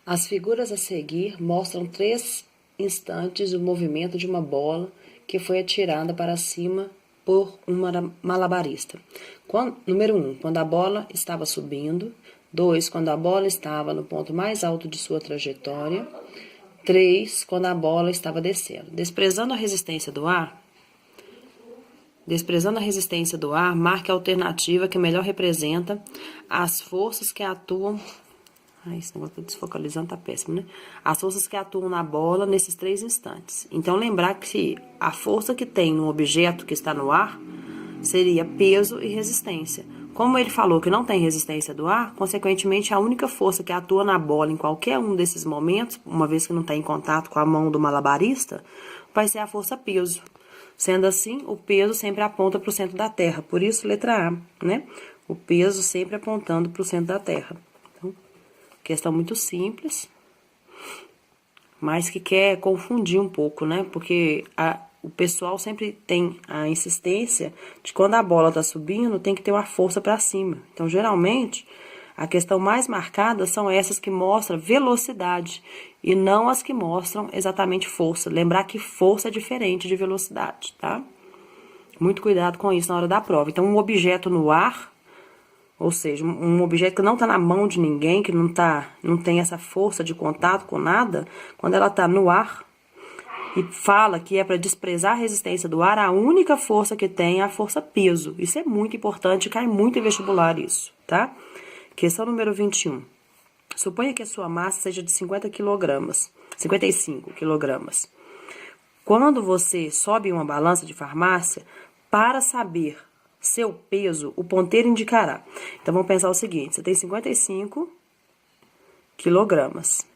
As figuras a seguir mostram 3 instantes do movimento de uma bola que foi atirada para cima por um malabarista. Número 1, quando a bola estava subindo. 2, quando a bola estava no ponto mais alto de sua trajetória. 3, quando a bola estava descendo. Desprezando a resistência do ar, marque a alternativa que melhor representa as forças que atuam. Esse negócio tá desfocalizando, tá péssimo, né? As forças que atuam na bola nesses 3 instantes. Então, lembrar que a força que tem no objeto que está no ar seria peso e resistência. Como ele falou que não tem resistência do ar, consequentemente, a única força que atua na bola em qualquer um desses momentos, uma vez que não está em contato com a mão do malabarista, vai ser a força peso. Sendo assim, o peso sempre aponta para o centro da Terra. Por isso, letra A, né? O peso sempre apontando para o centro da Terra. Então, questão muito simples, mas que quer confundir um pouco, né? Porque o pessoal sempre tem a insistência de quando a bola está subindo, tem que ter uma força para cima. Então, geralmente, a questão mais marcada são essas que mostram velocidade e não as que mostram exatamente força. Lembrar que força é diferente de velocidade, tá? Muito cuidado com isso na hora da prova. Então, um objeto no ar, ou seja, um objeto que não está na mão de ninguém, que não tem essa força de contato com nada, quando ela está no ar e fala que é para desprezar a resistência do ar, a única força que tem é a força peso. Isso é muito importante, cai muito em vestibular isso, tá? Questão número 21. Suponha que a sua massa seja de 55 quilogramas. Quando você sobe em uma balança de farmácia, para saber seu peso, o ponteiro indicará. Então, vamos pensar o seguinte, você tem 55 quilogramas,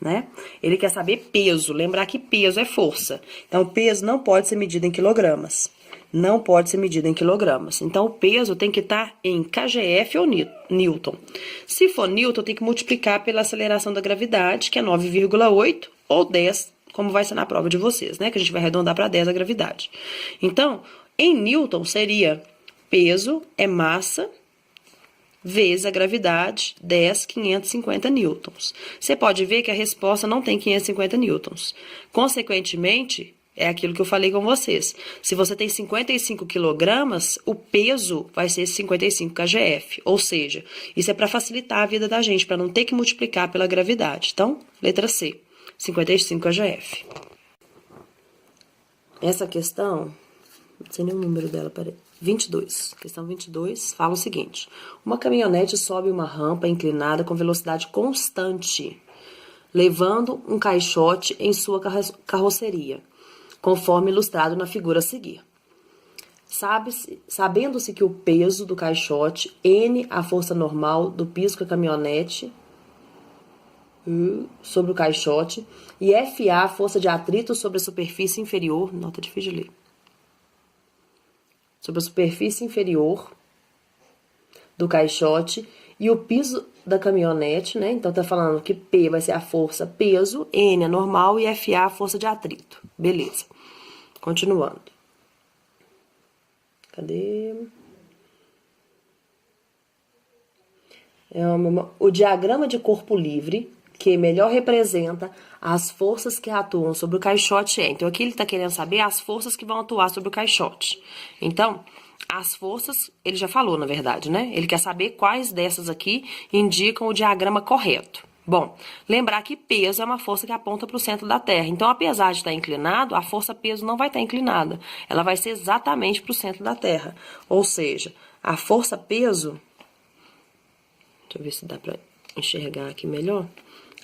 né? Ele quer saber peso, lembrar que peso é força. Então, o peso não pode ser medido em quilogramas. Não pode ser medido em quilogramas. Então, o peso tem que estar em kgf ou newton. Se for newton, tem que multiplicar pela aceleração da gravidade, que é 9,8 ou 10, como vai ser na prova de vocês, né? Que a gente vai arredondar para 10 a gravidade. Então, em newton seria peso é massa vezes a gravidade, 550 newtons. Você pode ver que a resposta não tem 550 newtons. Consequentemente, é aquilo que eu falei com vocês. Se você tem 55 quilogramas, o peso vai ser 55 kgf. Ou seja, isso é para facilitar a vida da gente, para não ter que multiplicar pela gravidade. Então, letra C, 55 kgf. Essa questão, não sei nem o número dela, peraí. 22. Questão 22 fala o seguinte. Uma caminhonete sobe uma rampa inclinada com velocidade constante, levando um caixote em sua carroceria, conforme ilustrado na figura a seguir. Sabendo-se que o peso do caixote, N, a força normal do piso que a caminhonete sobre o caixote, e FA, a força de atrito sobre a superfície inferior, nota difícil de ler, sobre a superfície inferior do caixote e o piso da caminhonete, né? Então, tá falando que P vai ser a força peso, N é normal e FA a força de atrito. Beleza. Continuando. Cadê? O diagrama de corpo livre, que melhor representa as forças que atuam sobre o caixote é. Então, aqui ele está querendo saber as forças que vão atuar sobre o caixote. Então, as forças, ele já falou, na verdade, né? Ele quer saber quais dessas aqui indicam o diagrama correto. Bom, lembrar que peso é uma força que aponta para o centro da Terra. Então, apesar de estar inclinado, a força peso não vai estar inclinada. Ela vai ser exatamente para o centro da Terra. Ou seja, a força peso... Deixa eu ver se dá para enxergar aqui melhor.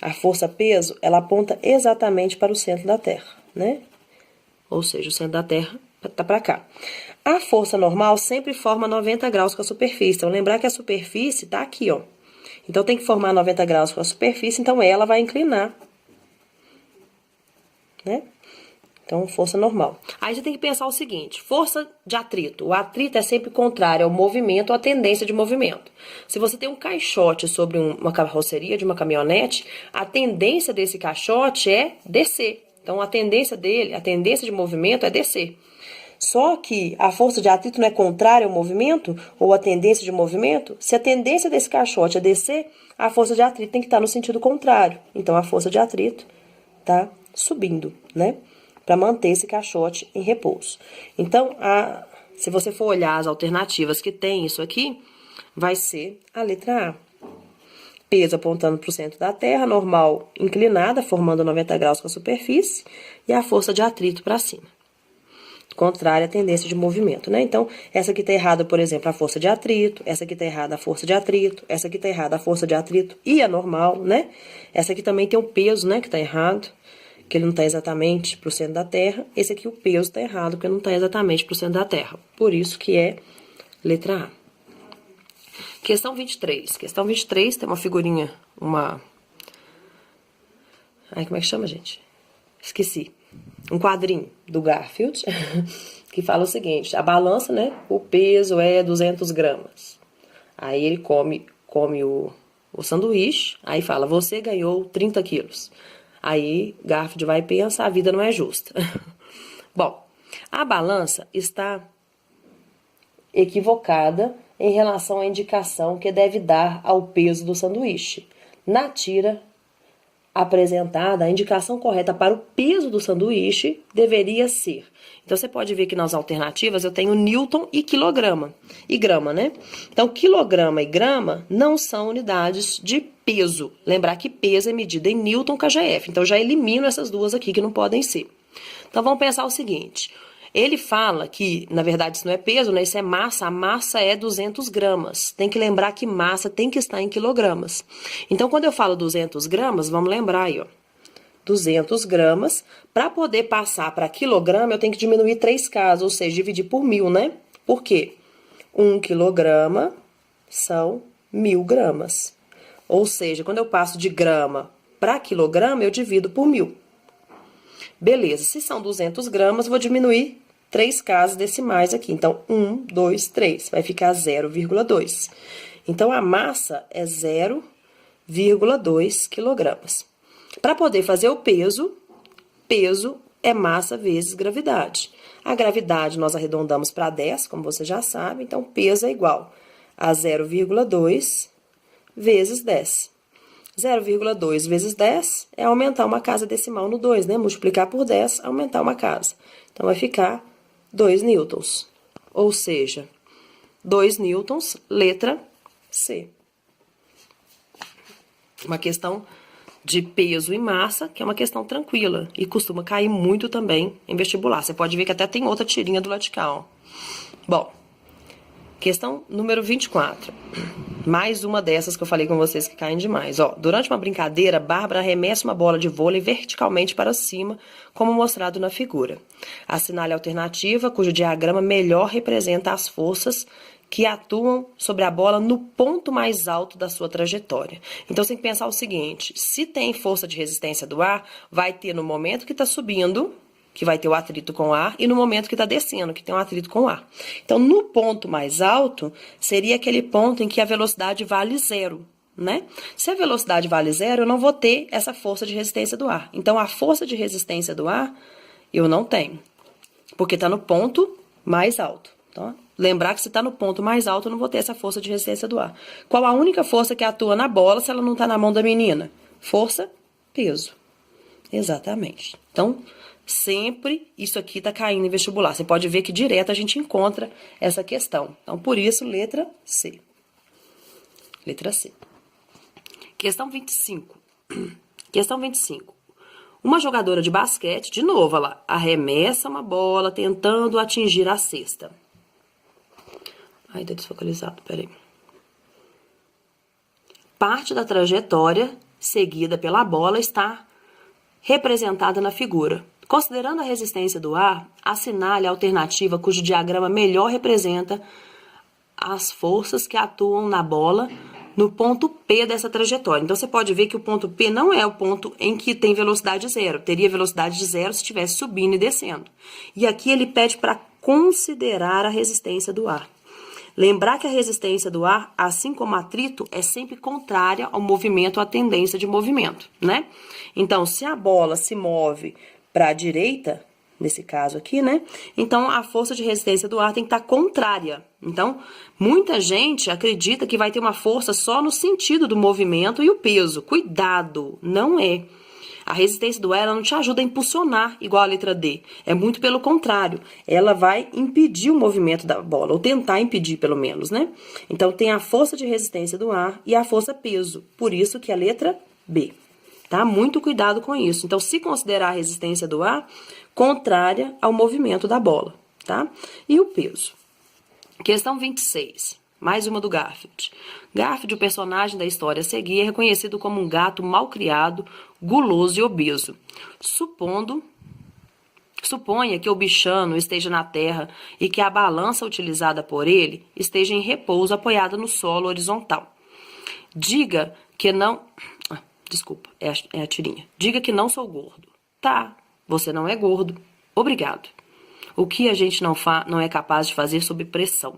A força peso, ela aponta exatamente para o centro da Terra, né? Ou seja, o centro da Terra tá para cá. A força normal sempre forma 90 graus com a superfície. Então, lembrar que a superfície tá aqui, ó. Então, tem que formar 90 graus com a superfície, então ela vai inclinar, né? Então, força normal. Aí você tem que pensar o seguinte, força de atrito. O atrito é sempre contrário ao movimento ou à tendência de movimento. Se você tem um caixote sobre uma carroceria de uma caminhonete, a tendência desse caixote é descer. Então, a tendência dele, a tendência de movimento é descer. Só que a força de atrito não é contrária ao movimento, ou a tendência de movimento. Se a tendência desse caixote é descer, a força de atrito tem que estar no sentido contrário. Então, a força de atrito tá subindo, né? Para manter esse caixote em repouso. Então, se você for olhar as alternativas que tem isso aqui, vai ser a letra A. Peso apontando para o centro da Terra, normal inclinada, formando 90 graus com a superfície, e a força de atrito para cima. Contrária à tendência de movimento, né? Então, essa aqui tá errada, por exemplo, a força de atrito, essa aqui tá errada a força de atrito, essa aqui tá errada a força de atrito e a normal, né? Essa aqui também tem o peso, né, que tá errado, que ele não tá exatamente pro centro da Terra. Esse aqui o peso tá errado, porque não tá exatamente pro centro da Terra. Por isso que é letra A. Questão 23. Questão 23 tem uma figurinha, Ai, como é que chama, gente? Esqueci. Um quadrinho do Garfield, que fala o seguinte, a balança, né, o peso é 200 gramas. Aí ele come o sanduíche, aí fala, você ganhou 30 quilos. Aí Garfield vai e pensa, a vida não é justa. Bom, a balança está equivocada em relação à indicação que deve dar ao peso do sanduíche. Na tira apresentada, a indicação correta para o peso do sanduíche deveria ser. Então, você pode ver que nas alternativas eu tenho newton e quilograma. E grama, né? Então, quilograma e grama não são unidades de peso. Lembrar que peso é medida em newton kgf. Então, já elimino essas duas aqui que não podem ser. Então, vamos pensar o seguinte. Ele fala que, na verdade, isso não é peso, né? Isso é massa. A massa é 200 gramas. Tem que lembrar que massa tem que estar em quilogramas. Então, quando eu falo 200 gramas, vamos lembrar aí, ó. 200 gramas. Para poder passar para quilograma, eu tenho que diminuir 3 casas, ou seja, dividir por 1000, né? Por quê? 1 quilograma são 1000 gramas. Ou seja, quando eu passo de grama para quilograma, eu divido por 1000. Beleza, se são 200 gramas, vou diminuir 3 casas decimais aqui. Então, 1, 2, 3, vai ficar 0,2. Então, a massa é 0,2 quilogramas. Para poder fazer o peso, peso é massa vezes gravidade. A gravidade nós arredondamos para 10, como você já sabe, então peso é igual a 0,2 vezes 10. 0,2 vezes 10 é aumentar uma casa decimal no 2, né? Multiplicar por 10, aumentar uma casa. Então, vai ficar 2 newtons. Ou seja, 2 newtons, letra C. Uma questão de peso e massa, que é uma questão tranquila. E costuma cair muito também em vestibular. Você pode ver que até tem outra tirinha do lado de cá, ó. Bom, questão número 24. Mais uma dessas que eu falei com vocês que caem demais. Ó, durante uma brincadeira, Bárbara arremessa uma bola de vôlei verticalmente para cima, como mostrado na figura. Assinale a alternativa, cujo diagrama melhor representa as forças que atuam sobre a bola no ponto mais alto da sua trajetória. Então, você tem que pensar o seguinte, se tem força de resistência do ar, vai ter no momento que está subindo, que vai ter o atrito com o ar, e no momento que está descendo, que tem o atrito com o ar. Então, no ponto mais alto, seria aquele ponto em que a velocidade vale 0, né? Se a velocidade vale 0, eu não vou ter essa força de resistência do ar. Então, a força de resistência do ar, eu não tenho, porque está no ponto mais alto. Então, lembrar que se está no ponto mais alto, eu não vou ter essa força de resistência do ar. Qual a única força que atua na bola se ela não está na mão da menina? Força, peso. Exatamente. Então, sempre isso aqui está caindo em vestibular. Você pode ver que direto a gente encontra essa questão. Então, por isso, letra C. Letra C. Questão 25. Questão 25. Uma jogadora de basquete, de novo, ela arremessa uma bola tentando atingir a cesta. Ai, tá desfocalizado, peraí. Parte da trajetória seguida pela bola está representada na figura. Considerando a resistência do ar, assinale a alternativa cujo diagrama melhor representa as forças que atuam na bola no ponto P dessa trajetória. Então, você pode ver que o ponto P não é o ponto em que tem velocidade zero. Teria velocidade de zero se estivesse subindo e descendo. E aqui ele pede para considerar a resistência do ar. Lembrar que a resistência do ar, assim como o atrito, é sempre contrária ao movimento, à tendência de movimento, né? Então, se a bola se move para a direita, nesse caso aqui, né? Então, a força de resistência do ar tem que estar contrária. Então, muita gente acredita que vai ter uma força só no sentido do movimento e o peso. Cuidado, não é. A resistência do ar ela não te ajuda a impulsionar igual a letra D. É muito pelo contrário. Ela vai impedir o movimento da bola, ou tentar impedir pelo menos, né? Então, tem a força de resistência do ar e a força peso. Por isso que é a letra B. Tá? Muito cuidado com isso. Então, se considerar a resistência do ar contrária ao movimento da bola, tá? E o peso. Questão 26. Mais uma do Garfield. Garfield, o personagem da história a seguir, é reconhecido como um gato malcriado, guloso e obeso. Suponha que o bichano esteja na terra e que a balança utilizada por ele esteja em repouso apoiada no solo horizontal. Diga que não... Desculpa, é a tirinha. Diga que não sou gordo. Tá, você não é gordo. Obrigado. O que a gente não é capaz de fazer sob pressão?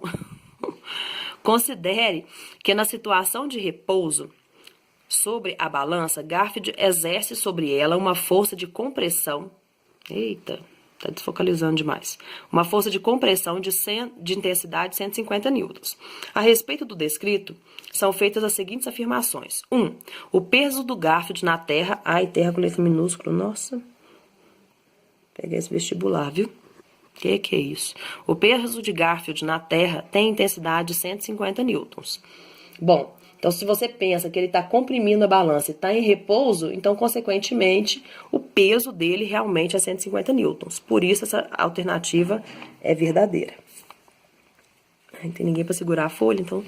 Considere que na situação de repouso sobre a balança, Garfield exerce sobre ela uma força de compressão. Eita, tá desfocalizando demais. Uma força de compressão de intensidade de 150 newtons. A respeito do descrito, são feitas as seguintes afirmações. 1. O peso do Garfield na Terra... Ai, terra com letra minúscula, nossa. Peguei esse vestibular, viu? Que é isso? O peso de Garfield na Terra tem intensidade de 150 newtons. Bom, então se você pensa que ele está comprimindo a balança e está em repouso, então, consequentemente, o peso dele realmente é 150 newtons. Por isso, essa alternativa é verdadeira. Não tem ninguém para segurar a folha, então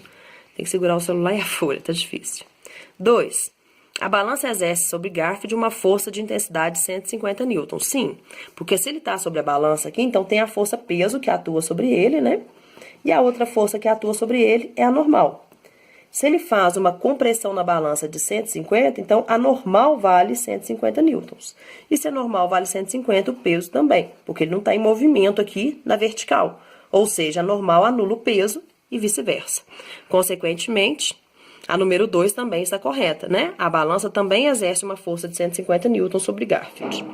tem que segurar o celular e a folha, tá difícil. 2. A balança exerce sobre Garfield uma força de intensidade de 150 newtons. Sim, porque se ele está sobre a balança aqui, então tem a força peso que atua sobre ele, né? E a outra força que atua sobre ele é a normal. Se ele faz uma compressão na balança de 150, então a normal vale 150 newtons. E se a normal vale 150, o peso também, porque ele não está em movimento aqui na vertical. Ou seja, a normal anula o peso e vice-versa. Consequentemente, a número 2 também está correta, né? A balança também exerce uma força de 150 newtons sobre Garfield.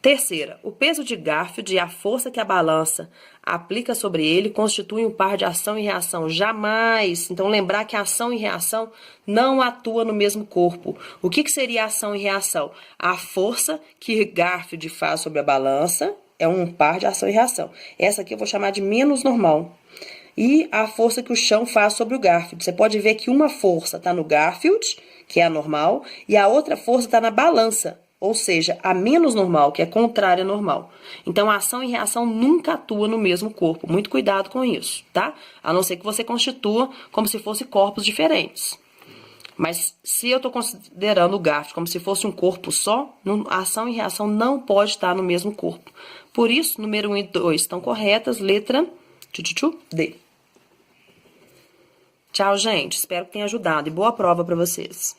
Terceira, o peso de Garfield e a força que a balança aplica sobre ele constituem um par de ação e reação. Jamais! Então, lembrar que ação e reação não atuam no mesmo corpo. O que seria ação e reação? A força que Garfield faz sobre a balança é um par de ação e reação. Essa aqui eu vou chamar de menos normal. E a força que o chão faz sobre o Garfield. Você pode ver que uma força está no Garfield, que é a normal, e a outra força está na balança, ou seja, a menos normal, que é contrária à normal. Então, a ação e reação nunca atuam no mesmo corpo. Muito cuidado com isso, tá? A não ser que você constitua como se fossem corpos diferentes. Mas se eu estou considerando o Garfield como se fosse um corpo só, a ação e reação não pode estar no mesmo corpo. Por isso, número 1 e 2 estão corretas, letra D. Tchau, gente. Espero que tenha ajudado e boa prova para vocês.